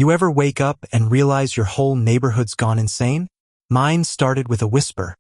You ever wake up and realize your whole neighborhood's gone insane? Mine started with a whisper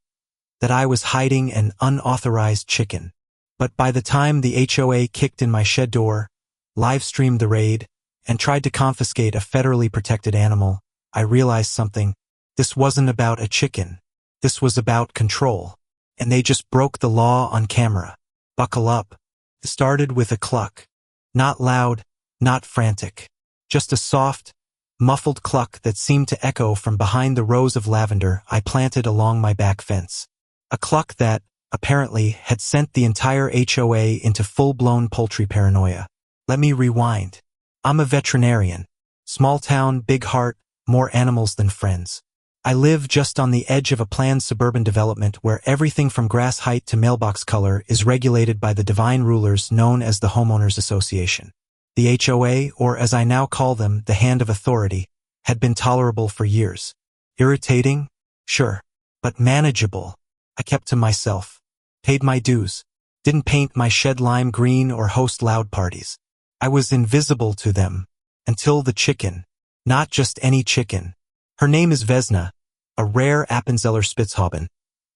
that I was hiding an unauthorized chicken. But by the time the HOA kicked in my shed door, live-streamed the raid, and tried to confiscate a federally protected animal, I realized something. This wasn't about a chicken. This was about control. And they just broke the law on camera. Buckle up. It started with a cluck. Not loud, not frantic. Just a soft, muffled cluck that seemed to echo from behind the rows of lavender I planted along my back fence. A cluck that, apparently, had sent the entire HOA into full-blown poultry paranoia. Let me rewind. I'm a veterinarian. Small town, big heart, more animals than friends. I live just on the edge of a planned suburban development where everything from grass height to mailbox color is regulated by the divine rulers known as the Homeowners Association. The HOA, or as I now call them, the Hand of Authority, had been tolerable for years. Irritating? Sure. But manageable. I kept to myself. Paid my dues. Didn't paint my shed lime green or host loud parties. I was invisible to them. Until the chicken. Not just any chicken. Her name is Vesna, a rare Appenzeller Spitzhauben,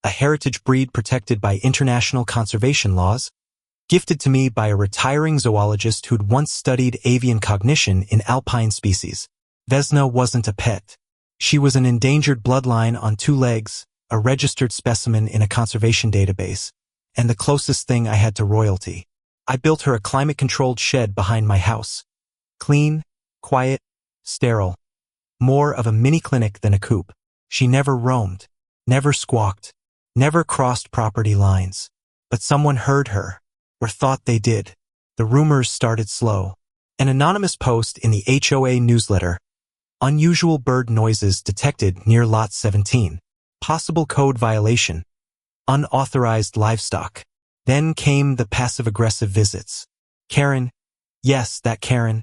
a heritage breed protected by international conservation laws, gifted to me by a retiring zoologist who'd once studied avian cognition in alpine species. Vesna wasn't a pet. She was an endangered bloodline on 2 legs, a registered specimen in a conservation database, and the closest thing I had to royalty. I built her a climate-controlled shed behind my house. Clean, quiet, sterile. More of a mini-clinic than a coop. She never roamed, never squawked, never crossed property lines. But someone heard her, or thought they did. The rumors started slow. An anonymous post in the HOA newsletter. Unusual bird noises detected near Lot 17. Possible code violation. Unauthorized livestock. Then came the passive-aggressive visits. Karen, yes, that Karen,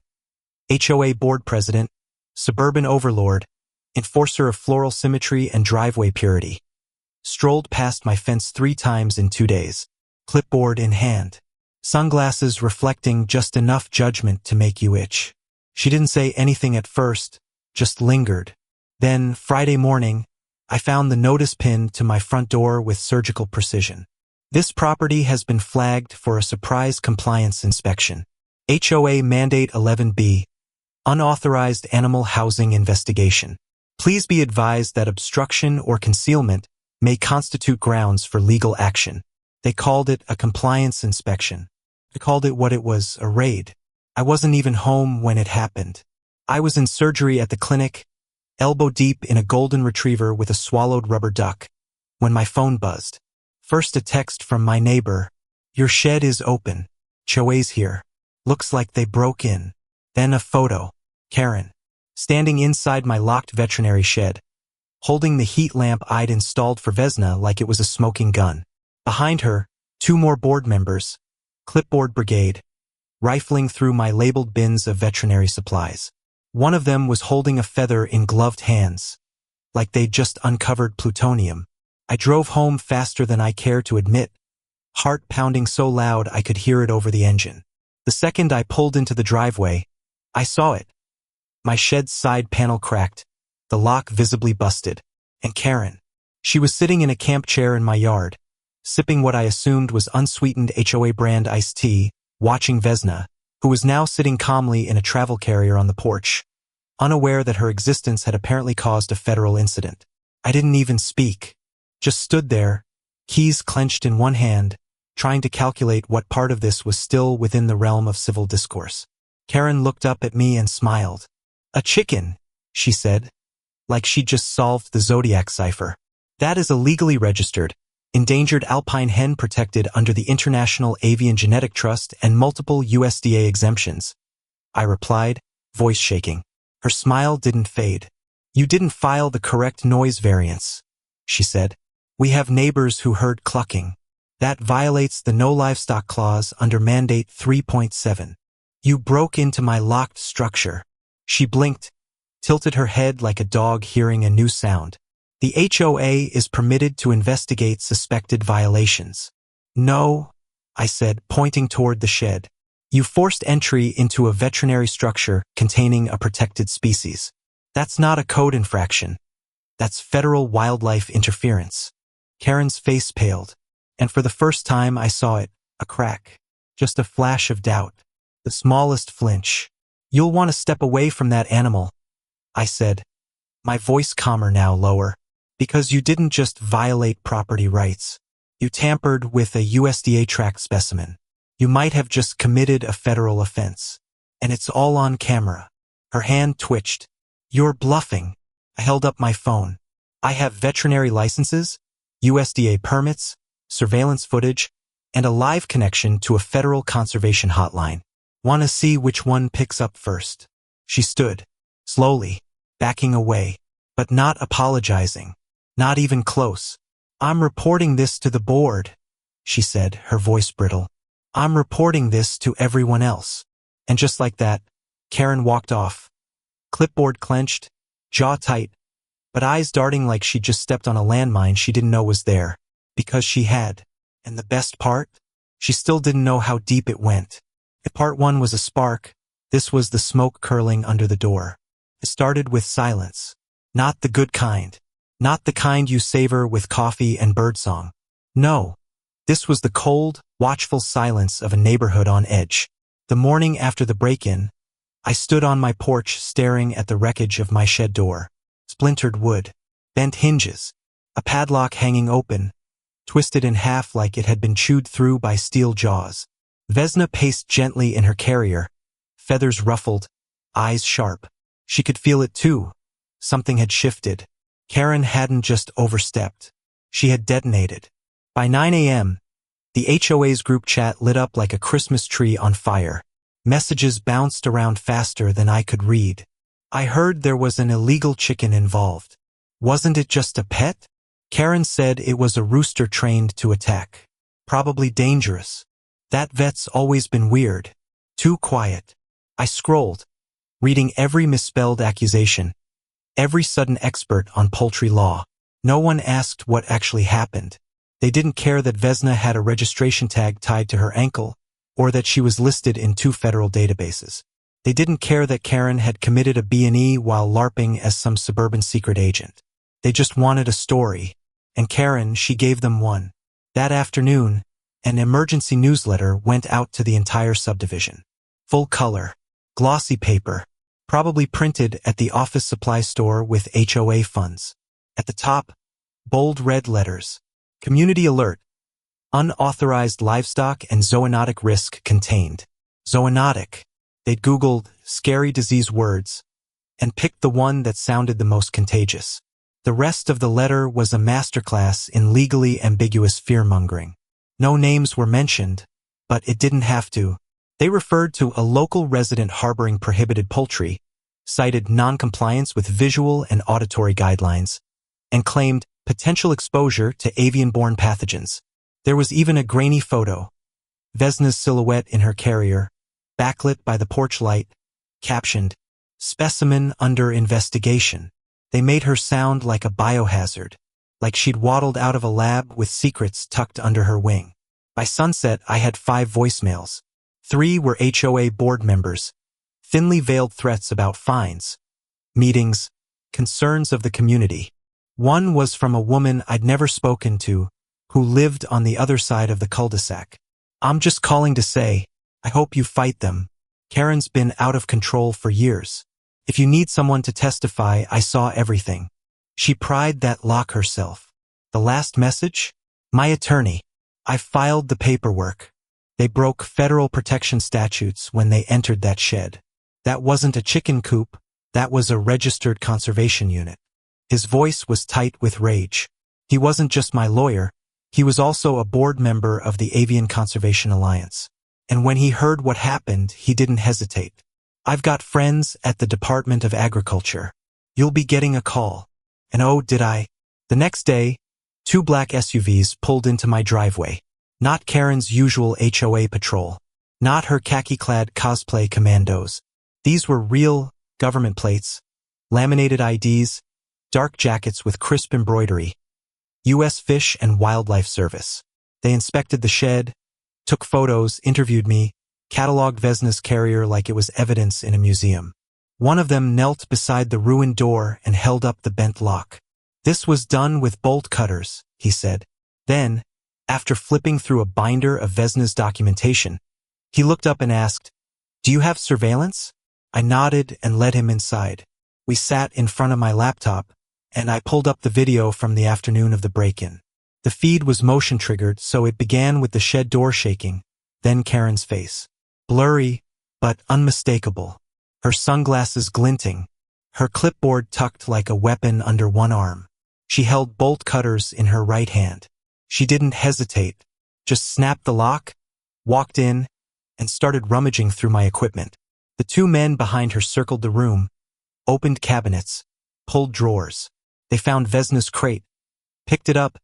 HOA board president, suburban overlord, enforcer of floral symmetry and driveway purity, strolled past my fence 3 times in 2 days, clipboard in hand, sunglasses reflecting just enough judgment to make you itch. She didn't say anything at first, just lingered. Then, Friday morning, I found the notice pinned to my front door with surgical precision. This property has been flagged for a surprise compliance inspection. HOA Mandate 11B. Unauthorized Animal Housing Investigation. Please be advised that obstruction or concealment may constitute grounds for legal action. They called it a compliance inspection. I called it what it was, a raid. I wasn't even home when it happened. I was in surgery at the clinic, elbow deep in a golden retriever with a swallowed rubber duck, when my phone buzzed. First a text from my neighbor. Your shed is open. HOA's here. Looks like they broke in. Then a photo. Karen, standing inside my locked veterinary shed, holding the heat lamp I'd installed for Vesna like it was a smoking gun. Behind her, 2 more board members, clipboard brigade, rifling through my labeled bins of veterinary supplies. One of them was holding a feather in gloved hands, like they'd just uncovered plutonium. I drove home faster than I care to admit, heart pounding so loud I could hear it over the engine. The second I pulled into the driveway, I saw it. My shed's side panel cracked, the lock visibly busted, and Karen. She was sitting in a camp chair in my yard, sipping what I assumed was unsweetened HOA brand iced tea, watching Vesna, who was now sitting calmly in a travel carrier on the porch, unaware that her existence had apparently caused a federal incident. I didn't even speak, just stood there, keys clenched in one hand, trying to calculate what part of this was still within the realm of civil discourse. Karen looked up at me and smiled. A chicken, she said, like she'd just solved the Zodiac cipher. That is a legally registered, endangered alpine hen protected under the International Avian Genetic Trust and multiple USDA exemptions. I replied, voice shaking. Her smile didn't fade. You didn't file the correct noise variance, she said. We have neighbors who heard clucking. That violates the No Livestock Clause under Mandate 3.7. You broke into my locked structure. She blinked, tilted her head like a dog hearing a new sound. The HOA is permitted to investigate suspected violations. No, I said, pointing toward the shed. You forced entry into a veterinary structure containing a protected species. That's not a code infraction. That's federal wildlife interference. Karen's face paled, and for the first time I saw it, a crack. Just a flash of doubt. The smallest flinch. You'll want to step away from that animal, I said, my voice calmer now, lower. Because you didn't just violate property rights. You tampered with a USDA tracked specimen. You might have just committed a federal offense. And it's all on camera. Her hand twitched. You're bluffing. I held up my phone. I have veterinary licenses, USDA permits, surveillance footage, and a live connection to a federal conservation hotline. Want to see which one picks up first? She stood, slowly, backing away, but not apologizing. Not even close. I'm reporting this to the board, she said, her voice brittle. I'm reporting this to everyone else. And just like that, Karen walked off. Clipboard clenched, jaw tight, but eyes darting like she'd just stepped on a landmine she didn't know was there. Because she had. And the best part? She still didn't know how deep it went. If part one was a spark, this was the smoke curling under the door. It started with silence. Not the good kind. Not the kind you savor with coffee and birdsong. No. This was the cold, watchful silence of a neighborhood on edge. The morning after the break-in, I stood on my porch staring at the wreckage of my shed door. Splintered wood, bent hinges, a padlock hanging open, twisted in half like it had been chewed through by steel jaws. Vesna paced gently in her carrier, feathers ruffled, eyes sharp. She could feel it too. Something had shifted. Karen hadn't just overstepped. She had detonated. By 9 a.m., the HOA's group chat lit up like a Christmas tree on fire. Messages bounced around faster than I could read. I heard there was an illegal chicken involved. Wasn't it just a pet? Karen said it was a rooster trained to attack. Probably dangerous. That vet's always been weird. Too quiet. I scrolled, reading every misspelled accusation, every sudden expert on poultry law. No one asked what actually happened. They didn't care that Vesna had a registration tag tied to her ankle, or that she was listed in 2 federal databases. They didn't care that Karen had committed a B&E while LARPing as some suburban secret agent. They just wanted a story, and Karen, she gave them one. That afternoon, an emergency newsletter went out to the entire subdivision. Full color, glossy paper, probably printed at the office supply store with HOA funds. At the top, bold red letters, Community Alert, Unauthorized Livestock and Zoonotic Risk Contained. Zoonotic. They'd Googled scary disease words and picked the one that sounded the most contagious. The rest of the letter was a masterclass in legally ambiguous fear-mongering. No names were mentioned, but it didn't have to. They referred to a local resident harboring prohibited poultry, cited non-compliance with visual and auditory guidelines, and claimed potential exposure to avian-borne pathogens. There was even a grainy photo. Vesna's silhouette in her carrier, backlit by the porch light, captioned, "Specimen under investigation." They made her sound like a biohazard, like she'd waddled out of a lab with secrets tucked under her wing. By sunset, I had 5 voicemails. 3 were HOA board members, thinly veiled threats about fines, meetings, concerns of the community. One was from a woman I'd never spoken to, who lived on the other side of the cul-de-sac. "I'm just calling to say, I hope you fight them. Karen's been out of control for years. If you need someone to testify, I saw everything." She pried that lock herself. The last message? "My attorney. I filed the paperwork. They broke federal protection statutes when they entered that shed. That wasn't a chicken coop, that was a registered conservation unit." His voice was tight with rage. He wasn't just my lawyer, he was also a board member of the Avian Conservation Alliance. And when he heard what happened, he didn't hesitate. "I've got friends at the Department of Agriculture. You'll be getting a call." And oh, did I. The next day, 2 black SUVs pulled into my driveway. Not Karen's usual HOA patrol. Not her khaki-clad cosplay commandos. These were real government plates, laminated IDs, dark jackets with crisp embroidery. U.S. Fish and Wildlife Service. They inspected the shed, took photos, interviewed me, cataloged Vesna's carrier like it was evidence in a museum. One of them knelt beside the ruined door and held up the bent lock. "This was done with bolt cutters," he said. Then, after flipping through a binder of Vesna's documentation, he looked up and asked, "Do you have surveillance?" I nodded and led him inside. We sat in front of my laptop, and I pulled up the video from the afternoon of the break-in. The feed was motion-triggered, so it began with the shed door shaking, then Karen's face. Blurry, but unmistakable. Her sunglasses glinting, her clipboard tucked like a weapon under one arm. She held bolt cutters in her right hand. She didn't hesitate, just snapped the lock, walked in, and started rummaging through my equipment. The two men behind her circled the room, opened cabinets, pulled drawers. They found Vesna's crate, picked it up,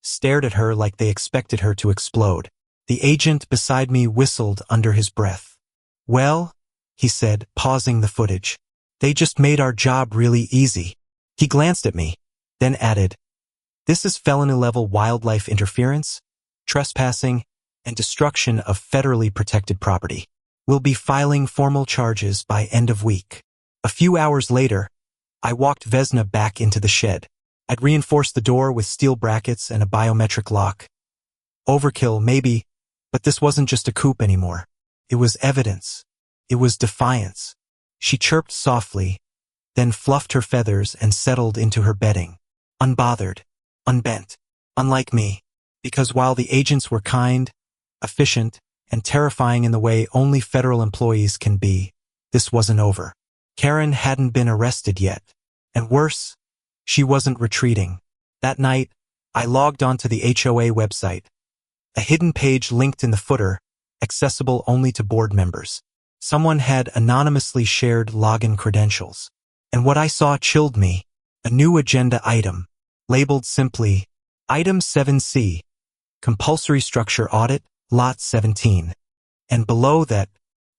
stared at her like they expected her to explode. The agent beside me whistled under his breath. "Well," he said, pausing the footage, "they just made our job really easy." He glanced at me, then added, "This is felony-level wildlife interference, trespassing, and destruction of federally protected property. We'll be filing formal charges by end of week." A few hours later, I walked Vesna back into the shed. I'd reinforced the door with steel brackets and a biometric lock. Overkill, maybe, but this wasn't just a coup anymore. It was evidence. It was defiance. She chirped softly, then fluffed her feathers and settled into her bedding. Unbothered, unbent, unlike me, because while the agents were kind, efficient, and terrifying in the way only federal employees can be, this wasn't over. Karen hadn't been arrested yet, and worse, she wasn't retreating. That night, I logged onto the HOA website. A hidden page linked in the footer, accessible only to board members. Someone had anonymously shared login credentials. And what I saw chilled me. A new agenda item, labeled simply, Item 7C, Compulsory Structure Audit, Lot 17. And below that,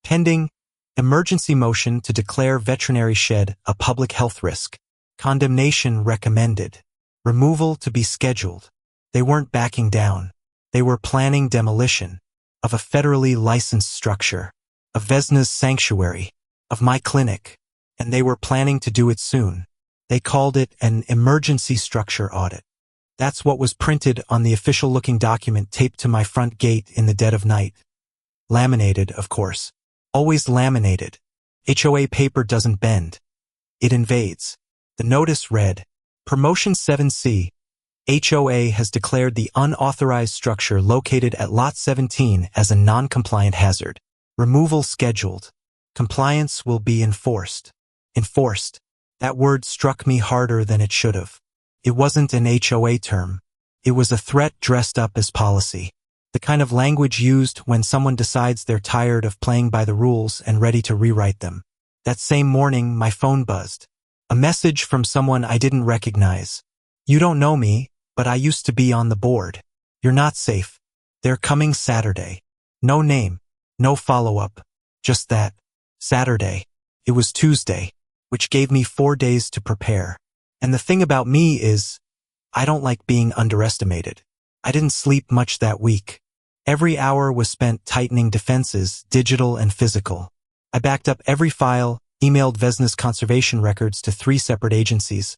pending, emergency motion to declare veterinary shed a public health risk. Condemnation recommended. Removal to be scheduled. They weren't backing down. They were planning demolition of a federally licensed structure, of Vesna's sanctuary, of my clinic, and they were planning to do it soon. They called it an emergency structure audit. That's what was printed on the official-looking document taped to my front gate in the dead of night. Laminated, of course. Always laminated. HOA paper doesn't bend. It invades. The notice read, Promotion 7C. HOA has declared the unauthorized structure located at Lot 17 as a non-compliant hazard. Removal scheduled. Compliance will be enforced. Enforced. That word struck me harder than it should have. It wasn't an HOA term. It was a threat dressed up as policy. The kind of language used when someone decides they're tired of playing by the rules and ready to rewrite them. That same morning, my phone buzzed. A message from someone I didn't recognize. "You don't know me, but I used to be on the board. You're not safe. They're coming Saturday." No name, no follow-up, just that. Saturday. It was Tuesday, which gave me 4 days to prepare. And the thing about me is, I don't like being underestimated. I didn't sleep much that week. Every hour was spent tightening defenses, digital and physical. I backed up every file, emailed Vesna's conservation records to 3 separate agencies,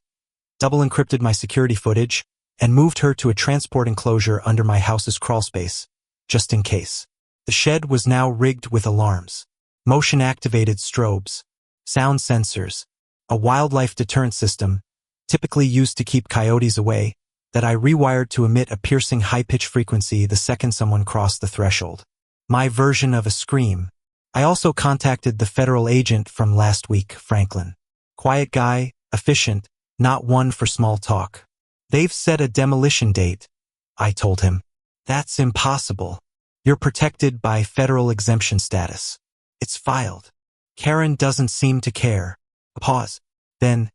double encrypted my security footage, and moved her to a transport enclosure under my house's crawlspace, just in case. The shed was now rigged with alarms, motion-activated strobes, sound sensors, a wildlife deterrent system, typically used to keep coyotes away, that I rewired to emit a piercing high-pitch frequency the second someone crossed the threshold. My version of a scream. I also contacted the federal agent from last week, Franklin. Quiet guy, efficient, not one for small talk. "They've set a demolition date," I told him. "That's impossible. You're protected by federal exemption status. It's filed." Karen doesn't seem to care. Pause. Then,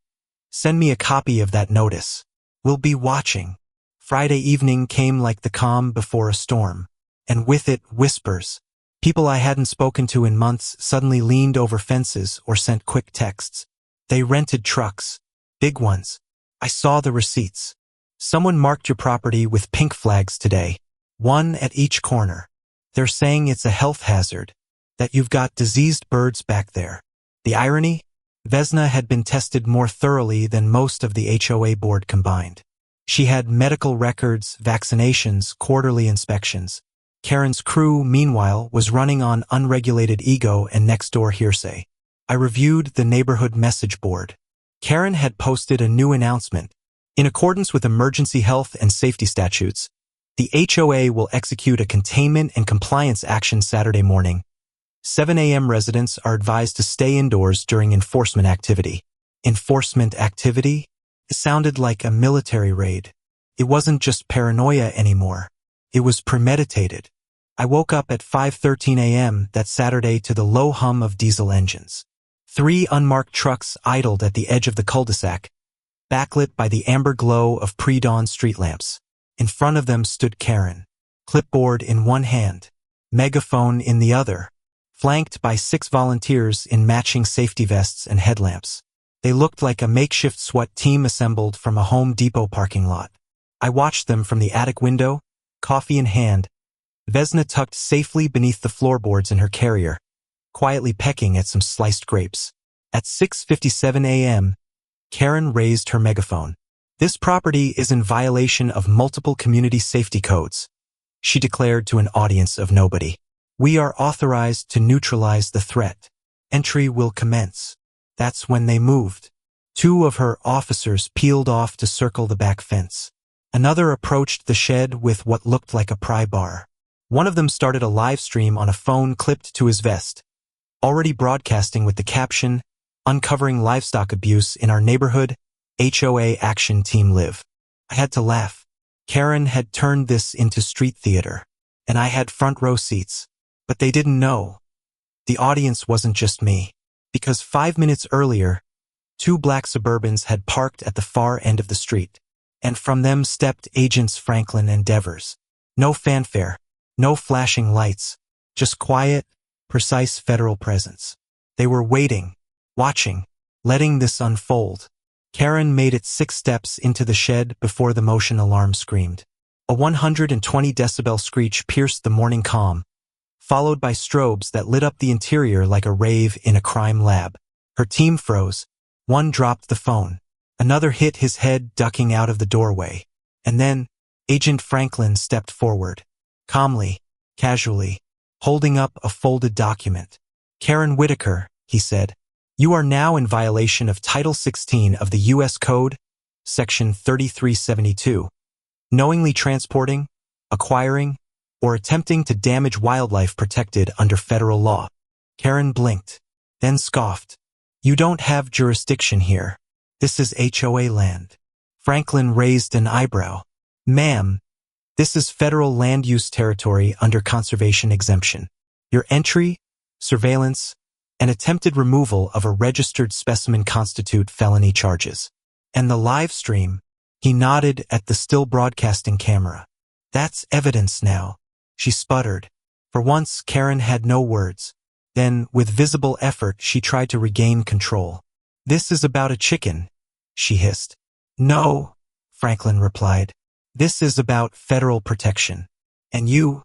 "Send me a copy of that notice. We'll be watching." Friday evening came like the calm before a storm. And with it, whispers. People I hadn't spoken to in months suddenly leaned over fences or sent quick texts. They rented trucks. Big ones. I saw the receipts. "Someone marked your property with pink flags today. 1 at each corner. They're saying it's a health hazard. that you've got diseased birds back there. The irony? Vesna had been tested more thoroughly than most of the HOA board combined. She had medical records, vaccinations, quarterly inspections. Karen's crew, meanwhile, was running on unregulated ego and next-door hearsay. I reviewed the neighborhood message board. Karen had posted a new announcement. In accordance with emergency health and safety statutes, the HOA will execute a containment and compliance action Saturday morning. 7 a.m. residents are advised to stay indoors during enforcement activity. Enforcement activity? It sounded like a military raid. It wasn't just paranoia anymore. It was premeditated. I woke up at 5:13 a.m. that Saturday to the low hum of diesel engines. 3 unmarked trucks idled at the edge of the cul-de-sac, backlit by the amber glow of pre-dawn street lamps. In front of them stood Karen, clipboard in one hand, megaphone in the other, flanked by 6 volunteers in matching safety vests and headlamps. They looked like a makeshift SWAT team assembled from a Home Depot parking lot. I watched them from the attic window, coffee in hand, Vesna tucked safely beneath the floorboards in her carrier, quietly pecking at some sliced grapes. At 6:57 a.m., Karen raised her megaphone. "This property is in violation of multiple community safety codes," she declared to an audience of nobody. "We are authorized to neutralize the threat. Entry will commence." That's when they moved. 2 of her officers peeled off to circle the back fence. Another approached the shed with what looked like a pry bar. One of them started a live stream on a phone clipped to his vest, already broadcasting with the caption, "Uncovering livestock abuse in our neighborhood, HOA Action Team Live." I had to laugh. Karen had turned this into street theater, and I had front row seats. But they didn't know. The audience wasn't just me, because 5 minutes earlier, 2 black Suburbans had parked at the far end of the street, and from them stepped Agents Franklin and Devers. No fanfare, no flashing lights, just quiet, precise federal presence. They were waiting, watching, letting this unfold. Karen made it 6 steps into the shed before the motion alarm screamed. A 120 decibel screech pierced the morning calm, followed by strobes that lit up the interior like a rave in a crime lab. Her team froze. One dropped the phone. Another hit his head ducking out of the doorway. And then, Agent Franklin stepped forward, calmly, casually, holding up a folded document. "Karen Whitaker," he said, "you are now in violation of Title 16 of the U.S. Code, Section 3372. Knowingly transporting, acquiring, or attempting to damage wildlife protected under federal law." Karen blinked, then scoffed. "You don't have jurisdiction here. This is HOA land." Franklin raised an eyebrow. "Ma'am, this is federal land use territory under conservation exemption. Your entry, surveillance, and attempted removal of a registered specimen constitute felony charges. And the live stream," he nodded at the still broadcasting camera, "that's evidence now." She sputtered. For once, Karen had no words. Then, with visible effort, she tried to regain control. "This is about a chicken," she hissed. "No," Franklin replied. "This is about federal protection. And you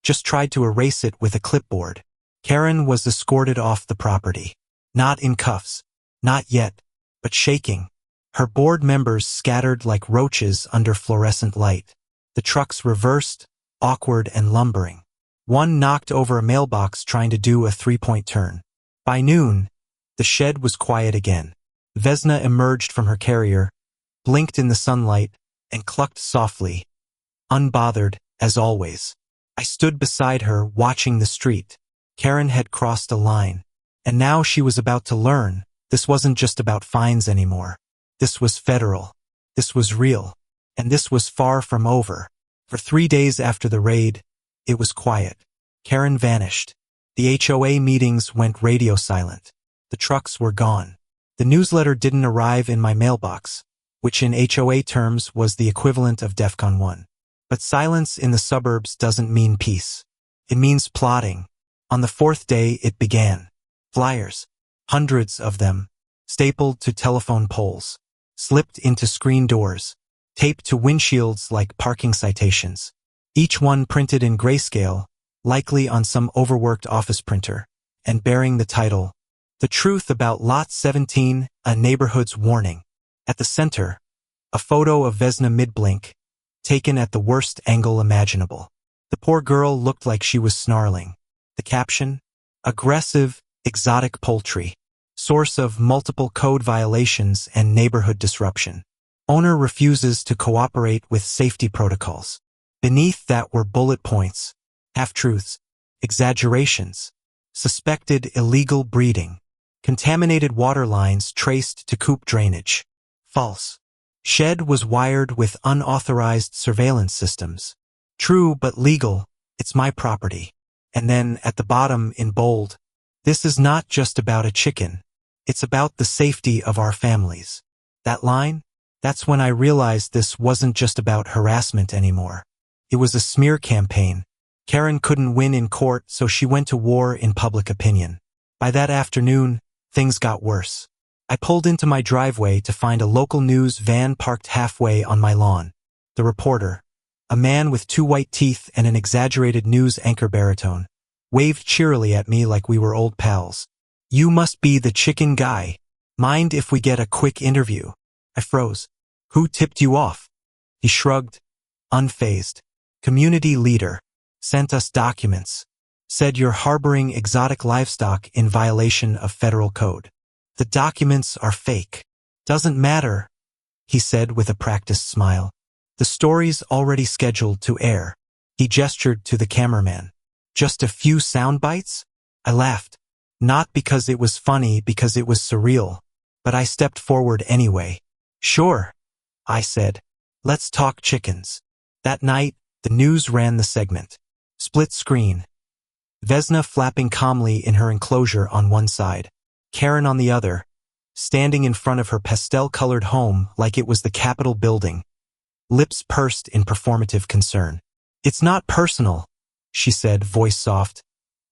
just tried to erase it with a clipboard." Karen was escorted off the property. Not in cuffs. Not yet. But shaking. Her board members scattered like roaches under fluorescent light. The trucks reversed, awkward and lumbering. One knocked over a mailbox trying to do a 3-point turn. By noon, the shed was quiet again. Vesna emerged from her carrier, blinked in the sunlight, and clucked softly, unbothered, as always. I stood beside her, watching the street. Karen had crossed a line, and now she was about to learn this wasn't just about fines anymore. This was federal. This was real. And this was far from over. For 3 days after the raid, it was quiet. Karen vanished. The HOA meetings went radio silent. The trucks were gone. The newsletter didn't arrive in my mailbox, which in HOA terms was the equivalent of DEFCON 1. But silence in the suburbs doesn't mean peace. It means plotting. On the 4th day, it began. Flyers, hundreds of them, stapled to telephone poles, slipped into screen doors, taped to windshields like parking citations. Each one printed in grayscale, likely on some overworked office printer, and bearing the title, "The Truth About Lot 17, A Neighborhood's Warning." At the center, a photo of Vesna mid-blink, taken at the worst angle imaginable. The poor girl looked like she was snarling. The caption, "Aggressive, exotic poultry. Source of multiple code violations and neighborhood disruption. Owner refuses to cooperate with safety protocols." Beneath that were bullet points, half-truths, exaggerations, suspected illegal breeding, contaminated water lines traced to coop drainage. False. Shed was wired with unauthorized surveillance systems. True but legal, it's my property. And then, at the bottom, in bold, "This is not just about a chicken. It's about the safety of our families." That line? That's when I realized this wasn't just about harassment anymore. It was a smear campaign. Karen couldn't win in court, so she went to war in public opinion. By that afternoon, things got worse. I pulled into my driveway to find a local news van parked halfway on my lawn. The reporter, a man with 2 white teeth and an exaggerated news anchor baritone, waved cheerily at me like we were old pals. "You must be the chicken guy. Mind if we get a quick interview?" I froze. "Who tipped you off?" He shrugged, unfazed. "Community leader. Sent us documents. Said you're harboring exotic livestock in violation of federal code. The documents are fake." "Doesn't matter," he said with a practiced smile. "The story's already scheduled to air." He gestured to the cameraman. "Just a few sound bites?" I laughed. Not because it was funny, because it was surreal. But I stepped forward anyway. "Sure," I said. "Let's talk chickens." That night, the news ran the segment. Split screen. Vesna flapping calmly in her enclosure on one side. Karen on the other, standing in front of her pastel-colored home like it was the Capitol building. Lips pursed in performative concern. "It's not personal," she said, voice soft,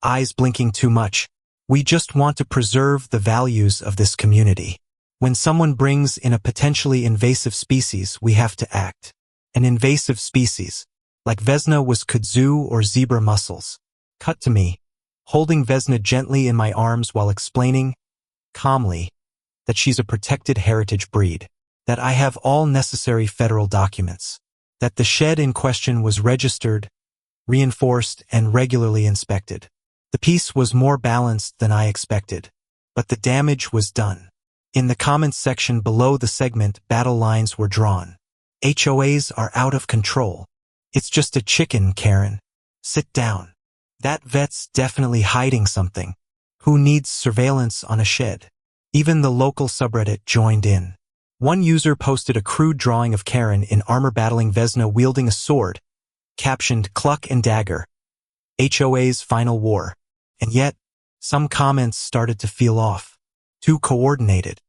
eyes blinking too much. "We just want to preserve the values of this community. When someone brings in a potentially invasive species, we have to act. An invasive species, like Vesna was kudzu or zebra mussels." Cut to me, holding Vesna gently in my arms while explaining, calmly, that she's a protected heritage breed, that I have all necessary federal documents, that the shed in question was registered, reinforced, and regularly inspected. The piece was more balanced than I expected, but the damage was done. In the comments section below the segment, battle lines were drawn. "HOAs are out of control. It's just a chicken, Karen. Sit down. That vet's definitely hiding something. Who needs surveillance on a shed?" Even the local subreddit joined in. One user posted a crude drawing of Karen in armor battling Vesna wielding a sword, captioned "Cluck and Dagger, HOA's Final War." And yet, some comments started to feel off. Too coordinated.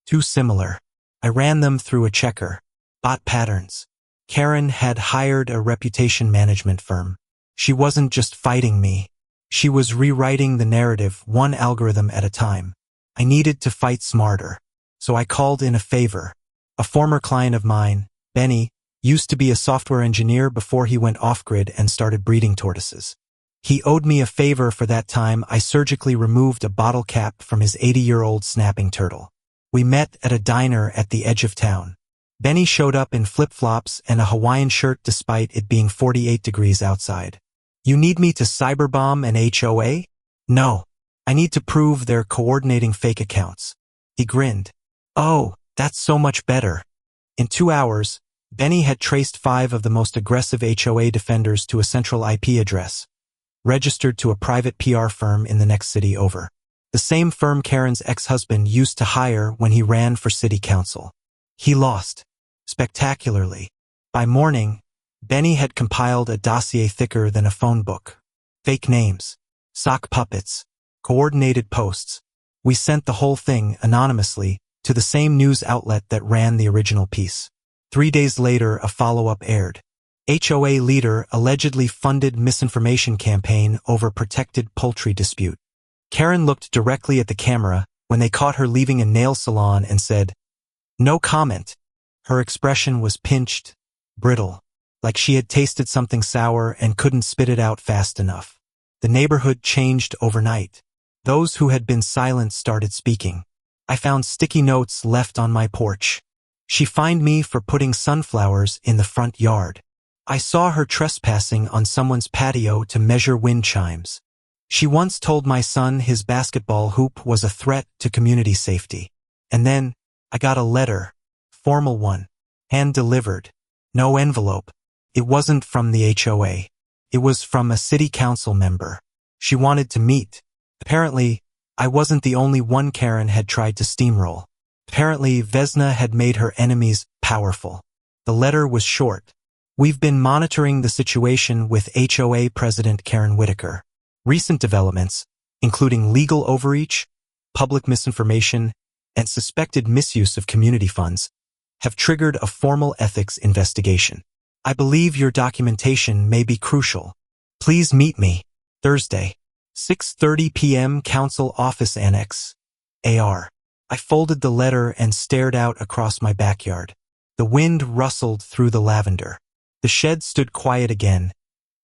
Too similar. I ran them through a checker. Bot patterns. Karen had hired a reputation management firm. She wasn't just fighting me. She was rewriting the narrative one algorithm at a time. I needed to fight smarter. So I called in a favor. A former client of mine, Benny, used to be a software engineer before he went off-grid and started breeding tortoises. He owed me a favor for that time. I surgically removed a bottle cap from his 80-year-old snapping turtle. We met at a diner at the edge of town. Benny showed up in flip-flops and a Hawaiian shirt despite it being 48 degrees outside. "You need me to cyberbomb an HOA?" "No. I need to prove they're coordinating fake accounts." He grinned. "Oh, that's so much better." In 2 hours, Benny had traced 5 of the most aggressive HOA defenders to a central IP address, registered to a private PR firm in the next city over. The same firm Karen's ex-husband used to hire when he ran for city council. He lost. Spectacularly. By morning, Benny had compiled a dossier thicker than a phone book. Fake names, sock puppets, coordinated posts. We sent the whole thing, anonymously, to the same news outlet that ran the original piece. 3 days later, a follow-up aired. HOA leader allegedly funded misinformation campaign over protected poultry dispute. Karen looked directly at the camera when they caught her leaving a nail salon and said, "No comment." Her expression was pinched, brittle, like she had tasted something sour and couldn't spit it out fast enough. The neighborhood changed overnight. Those who had been silent started speaking. I found sticky notes left on my porch. She fined me for putting sunflowers in the front yard. I saw her trespassing on someone's patio to measure wind chimes. She once told my son his basketball hoop was a threat to community safety. And then, I got a letter, formal one, hand-delivered, no envelope. It wasn't from the HOA. It was from a city council member. She wanted to meet. Apparently, I wasn't the only one Karen had tried to steamroll. Apparently, Vesna had made her enemies powerful. The letter was short. We've been monitoring the situation with HOA President Karen Whitaker. Recent developments, including legal overreach, public misinformation, and suspected misuse of community funds, have triggered a formal ethics investigation. I believe your documentation may be crucial. Please meet me. Thursday, 6:30 p.m. Council Office Annex. AR. I folded the letter and stared out across my backyard. The wind rustled through the lavender. The shed stood quiet again,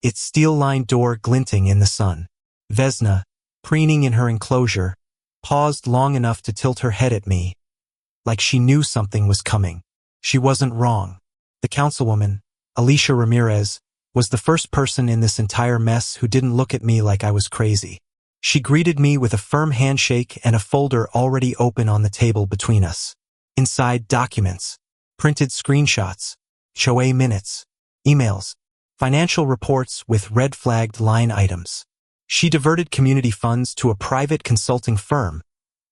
its steel-lined door glinting in the sun. Vesna, preening in her enclosure, paused long enough to tilt her head at me, like she knew something was coming. She wasn't wrong. The councilwoman, Alicia Ramirez, was the first person in this entire mess who didn't look at me like I was crazy. She greeted me with a firm handshake and a folder already open on the table between us. Inside, documents, printed screenshots, HOA minutes, emails, financial reports with red-flagged line items. She diverted community funds to a private consulting firm,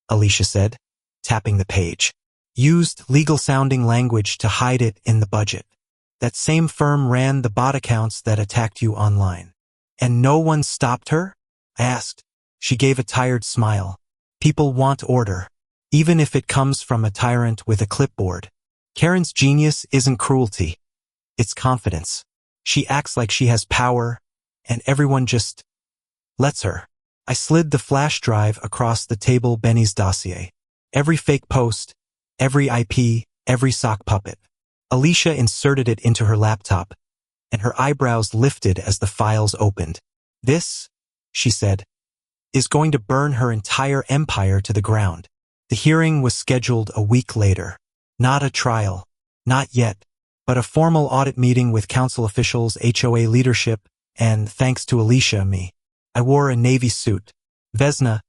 Alicia said, tapping the page. Used legal-sounding language to hide it in the budget. That same firm ran the bot accounts that attacked you online. And no one stopped her? I asked. She gave a tired smile. People want order, even if it comes from a tyrant with a clipboard. Karen's genius isn't cruelty. It's confidence. She acts like she has power, and everyone just lets her. I slid the flash drive across the table. Benny's dossier. Every fake post, every IP, every sock puppet. Alicia inserted it into her laptop, and her eyebrows lifted as the files opened. This, she said, is going to burn her entire empire to the ground. The hearing was scheduled a week later. Not a trial. Not yet. But a formal audit meeting with council officials, HOA leadership, and, thanks to Alicia, me. I wore a navy suit. Vesna,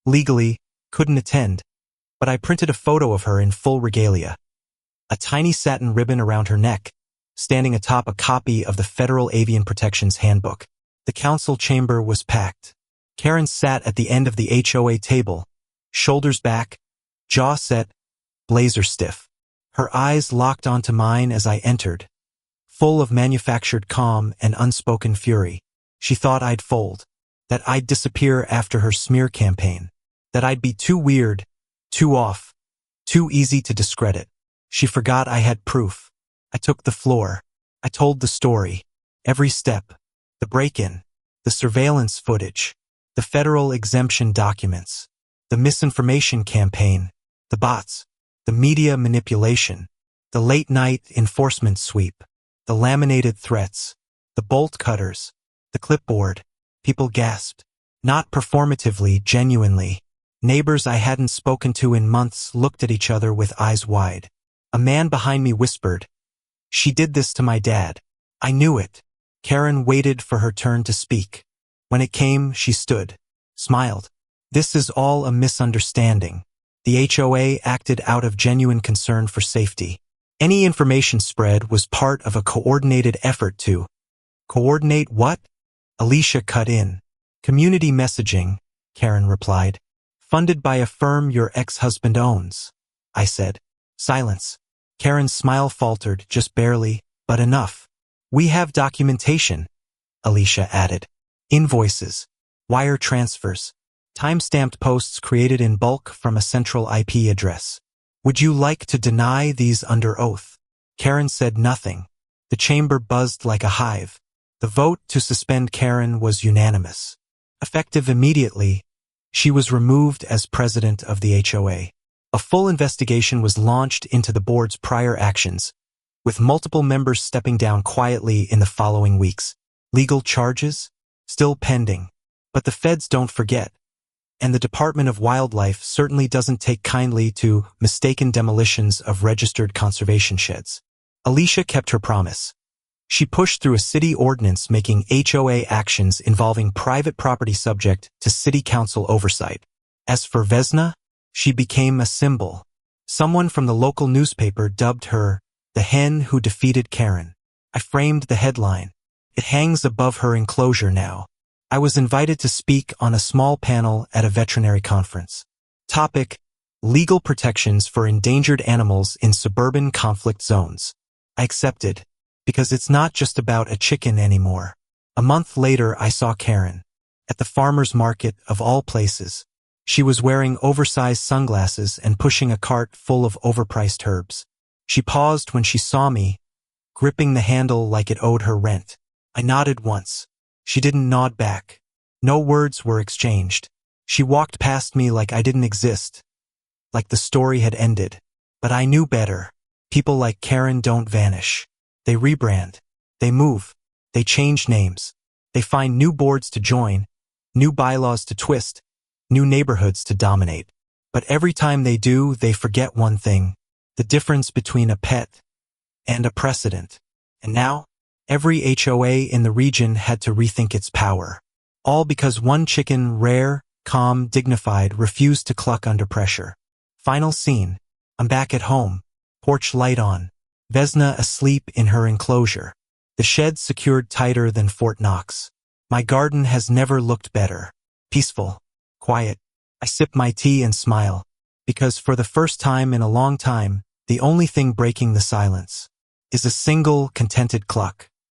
legally, couldn't attend, but I printed a photo of her in full regalia. A tiny satin ribbon around her neck, standing atop a copy of the Federal Avian Protection's Handbook. The council chamber was packed. Karen sat at the end of the HOA table, shoulders back, jaw set, blazer stiff. Her eyes locked onto mine as I entered, full of manufactured calm and unspoken fury. She thought I'd fold, that I'd disappear after her smear campaign, that I'd be too weird, too off, too easy to discredit. She forgot I had proof. I took the floor. I told the story. Every step. The break-in. The surveillance footage. The federal exemption documents. The misinformation campaign. The bots. The media manipulation. The late-night enforcement sweep. The laminated threats. The bolt cutters. The clipboard. People gasped. Not performatively, genuinely. Neighbors I hadn't spoken to in months looked at each other with eyes wide. A man behind me whispered, "She did this to my dad." I knew it. Karen waited for her turn to speak. When it came, she stood, smiled. "This is all a misunderstanding. The HOA acted out of genuine concern for safety. Any information spread was part of a coordinated effort to..." "Coordinate what?" Alicia cut in. "Community messaging," Karen replied. "Funded by a firm your ex-husband owns," I said. Silence. Karen's smile faltered, just barely, but enough. "We have documentation," Alicia added. "Invoices, wire transfers, time-stamped posts created in bulk from a central IP address. Would you like to deny these under oath?" Karen said nothing. The chamber buzzed like a hive. The vote to suspend Karen was unanimous. Effective immediately, she was removed as president of the HOA. A full investigation was launched into the board's prior actions, with multiple members stepping down quietly in the following weeks. Legal charges? Still pending. But the feds don't forget. And the Department of Wildlife certainly doesn't take kindly to mistaken demolitions of registered conservation sheds. Alicia kept her promise. She pushed through a city ordinance making HOA actions involving private property subject to city council oversight. As for Vesna, she became a symbol. Someone from the local newspaper dubbed her the hen who defeated Karen. I framed the headline. It hangs above her enclosure now. I was invited to speak on a small panel at a veterinary conference. Topic: Legal protections for endangered animals in suburban conflict zones. I accepted, because it's not just about a chicken anymore. A month later, I saw Karen at the farmer's market of all places. She was wearing oversized sunglasses and pushing a cart full of overpriced herbs. She paused when she saw me, gripping the handle like it owed her rent. I nodded once. She didn't nod back. No words were exchanged. She walked past me like I didn't exist, like the story had ended. But I knew better. People like Karen don't vanish. They rebrand. They move. They change names. They find new boards to join, new bylaws to twist, new neighborhoods to dominate. But every time they do, they forget one thing: the difference between a pet and a precedent. And now, every HOA in the region had to rethink its power. All because one chicken, rare, calm, dignified, refused to cluck under pressure. Final scene. I'm back at home. Porch light on. Vesna asleep in her enclosure. The shed secured tighter than Fort Knox. My garden has never looked better. Peaceful. Quiet. I sip my tea and smile. Because for the first time in a long time, the only thing breaking the silence is a single contented cluck.